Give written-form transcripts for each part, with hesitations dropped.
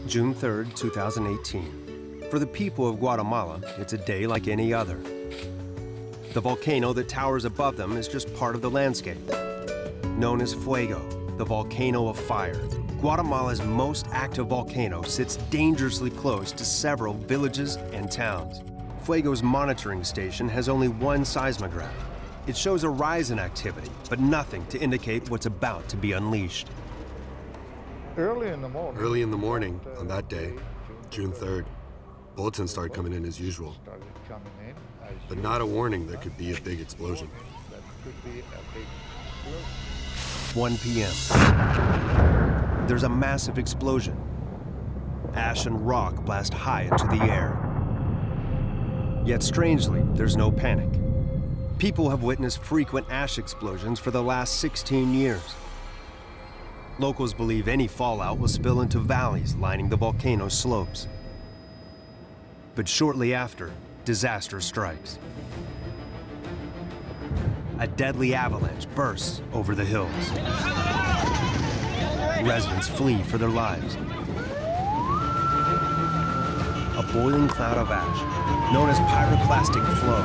June 3rd, 2018. For the people of Guatemala, it's a day like any other. The volcano that towers above them is just part of the landscape. Known as Fuego, the volcano of fire, Guatemala's most active volcano sits dangerously close to several villages and towns. Fuego's monitoring station has only one seismograph. It shows a rise in activity, but nothing to indicate what's about to be unleashed. Early in the morning on that day, June 3rd, bulletins started coming in as usual. But not a warning there could be a big explosion. 1 p.m. There's a massive explosion. Ash and rock blast high into the air. Yet strangely, there's no panic. People have witnessed frequent ash explosions for the last 16 years. Locals believe any fallout will spill into valleys lining the volcano's slopes. But shortly after, disaster strikes. A deadly avalanche bursts over the hills. Residents flee for their lives. A boiling cloud of ash, known as pyroclastic flow,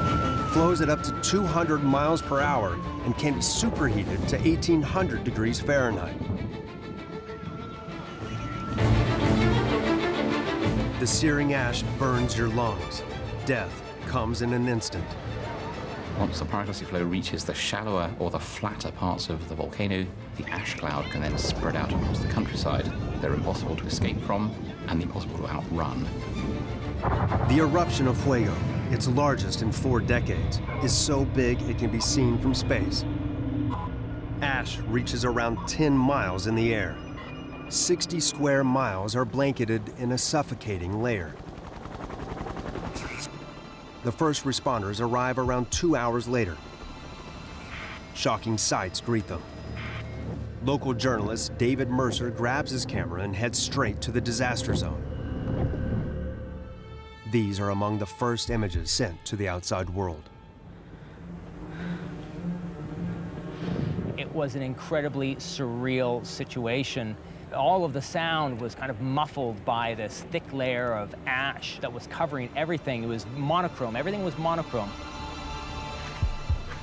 flows at up to 200 miles per hour and can be superheated to 1,800 degrees Fahrenheit. The searing ash burns your lungs. Death comes in an instant. Once the pyroclastic flow reaches the shallower or the flatter parts of the volcano, the ash cloud can then spread out across the countryside. They're impossible to escape from and impossible to outrun. The eruption of Fuego, its largest in 4 decades, is so big it can be seen from space. Ash reaches around 10 miles in the air. 60 square miles are blanketed in a suffocating layer. The first responders arrive around 2 hours later. Shocking sights greet them. Local journalist David Mercer grabs his camera and heads straight to the disaster zone. These are among the first images sent to the outside world. It was an incredibly surreal situation. All of the sound was kind of muffled by this thick layer of ash that was covering everything. It was monochrome. Everything was monochrome.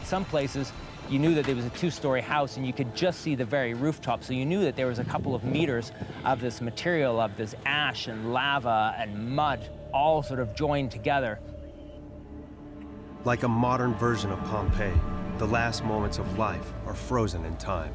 Some places, you knew that there was a 2-story house and you could just see the very rooftop. So you knew that there was a couple of meters of this material, of this ash and lava and mud, all sort of joined together. Like a modern version of Pompeii, the last moments of life are frozen in time.